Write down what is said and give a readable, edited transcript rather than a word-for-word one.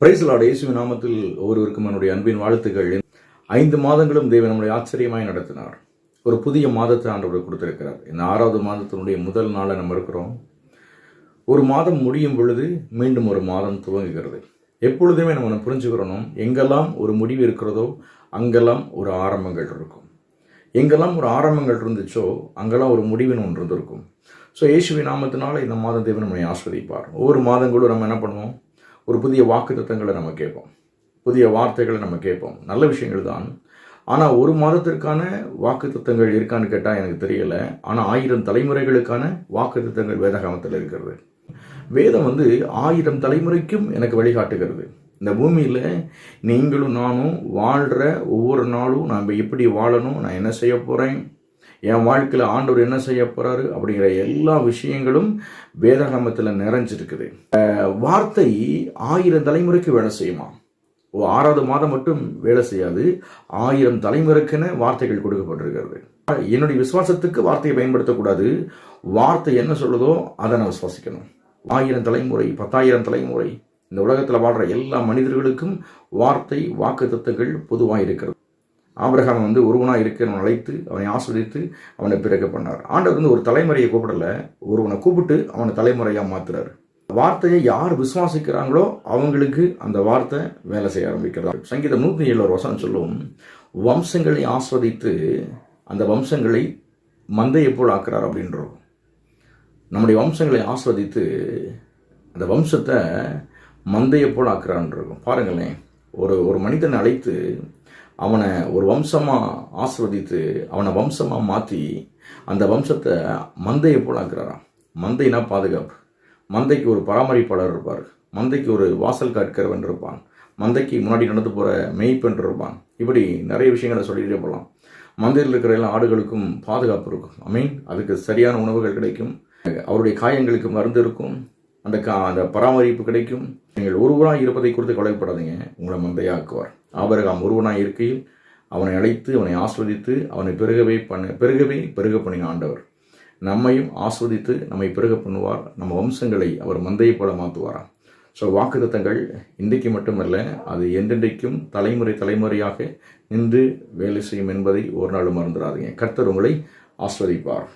Praise the Lord. இயேசுவின் நாமத்தில் ஒவ்வொருவருக்கும் என்னுடைய அன்பின் வாழ்த்துக்கள். 5 மாதங்களும் தேவன் நம்மளை ஆச்சரியமாய் நடத்தினார். ஒரு புதிய மாதத்தை ஆண்டவர் கொடுத்திருக்கிறார். இந்த 6வது மாதத்தினுடைய முதல் நாளை நம்ம இருக்கிறோம். ஒரு மாதம் முடியும் பொழுது மீண்டும் ஒரு மாதம் துவங்குகிறது. எப்பொழுதுமே நம்ம புரிஞ்சுக்கிறோம், எங்கெல்லாம் ஒரு முடிவு இருக்கிறதோ அங்கெல்லாம் ஒரு ஆரம்பங்கள் இருக்கும். எங்கெல்லாம் ஒரு ஆரம்பங்கள் இருந்துச்சோ அங்கெல்லாம் ஒரு முடிவின் ஒன்று இருந்திருக்கும். ஸோ இயேசுவின் நாமத்தினால இந்த மாதம் தேவன் நம்மை ஆஸ்வதிப்பார். ஒவ்வொரு மாதங்களும் நம்ம என்ன பண்ணுவோம், ஒரு புதிய வாக்குத்தத்தங்களை நம்ம கேட்போம், புதிய வார்த்தைகளை நம்ம கேட்போம். நல்ல விஷயங்கள் தான். ஆனால் ஒரு மாதத்திற்கான வாக்குத்தத்தங்கள் இருக்கான்னு கேட்டால் எனக்கு தெரியலை. ஆனால் 1000 தலைமுறைகளுக்கான வாக்குத்தத்தங்கள் வேதாகமத்தில் இருக்கிறது. வேதம் 1000 தலைமுறைக்கும் எனக்கு வழிகாட்டுகிறது. இந்த பூமியில் நீங்களும் நானும் வாழ்கிற ஒவ்வொரு நாளும் நான் எப்படி வாழணும், நான் என்ன செய்ய போகிறேன், என் வாழ்க்கையில் ஆண்டவர் என்ன செய்ய போகிறாரு அப்படிங்கிற எல்லா விஷயங்களும் வேதாகமத்தில் நிறைஞ்சிருக்குது. வார்த்தை 1000 தலைமுறைக்கு வேலை செய்யுமா? 6வது மாதம் மட்டும் வேலை செய்யாது, 1000 தலைமுறைக்கென வார்த்தைகள் கொடுக்கப்பட்டிருக்கிறது. என்னுடைய விசுவாசத்துக்கு வார்த்தையை பயன்படுத்தக்கூடாது. வார்த்தை என்ன சொல்லுதோ அதை நான் விசுவாசிக்கணும். 1000 தலைமுறை, 10,000 தலைமுறை, இந்த உலகத்தில் வாழ்கிற எல்லா மனிதர்களுக்கும் வார்த்தை வாக்குத்தத்தங்கள் பொதுவாக இருக்கிறது. ஆபிரகாம் ஒருவனாக இருக்கிறவன் அழைத்து அவனை ஆஸ்வதித்து அவனை பிறக்க பண்ணார். ஆண்டவர் ஒரு தலைமுறையை கூப்பிடல, ஒருவனை கூப்பிட்டு அவனை தலைமுறையாக மாத்துறாரு. வார்த்தையை யார் விசுவாசிக்கிறாங்களோ அவங்களுக்கு அந்த வார்த்தை வேலை செய்ய ஆரம்பிக்கிறார். சங்கீதம் 107 வசனம் சொல்லும், வம்சங்களை ஆஸ்வதித்து அந்த வம்சங்களை மந்தையை போல் ஆக்குறார் அப்படின்றோம். நம்முடைய வம்சங்களை ஆஸ்வதித்து அந்த வம்சத்தை மந்தையை போல் ஆக்குறான்னு பாருங்களேன். ஒரு மனிதனை அழைத்து அவனை ஒரு வம்சமாக ஆஸ்வதித்து அவனை வம்சமாக மாற்றி அந்த வம்சத்தை மந்தையை போல் ஆக்குறாராம். மந்தைனா பாதுகாப்பு. மந்தைக்கு ஒரு பராமரிப்பாளர் இருப்பார், மந்தைக்கு ஒரு வாசல் காக்கிறவன் இருப்பான், மந்தைக்கு முன்னாடி நடந்து போகிற மேய்ப்பன் இருப்பான். இப்படி நிறைய விஷயங்களை சொல்லிகிட்டே போகலாம். மந்தையில் இருக்கிற எல்லா ஆடுகளுக்கும் பாதுகாப்பு இருக்கும். அதுக்கு சரியான உணவுகள் கிடைக்கும், அவருடைய காயங்களுக்கு மருந்து இருக்கும், அந்த பராமரிப்பு கிடைக்கும். நீங்கள் ஒருவராக இருப்பதை குறித்து கவலைப்படாதீங்க, உங்களை மந்தையாக்குவார். ஆபிரகாம் ஒருவனாக இருக்கையில் அவனை அழைத்து அவனை ஆஸ்வதித்து அவனை பெருக பண்ணின ஆண்டவர் நம்மையும் ஆஸ்வதித்து நம்மை பெருக பண்ணுவார். நம்ம வம்சங்களை அவர் மந்தையை போல மாற்றுவாராம். ஸோ வாக்குத்தத்தங்கள் இன்றைக்கு மட்டுமல்ல, அது என்றென்றைக்கும் தலைமுறையாக நின்று வேலை செய்யும் என்பதை ஒரு நாள் மறந்துடாதீங்க. கர்த்தர் உங்களை ஆஸ்வதிப்பார்.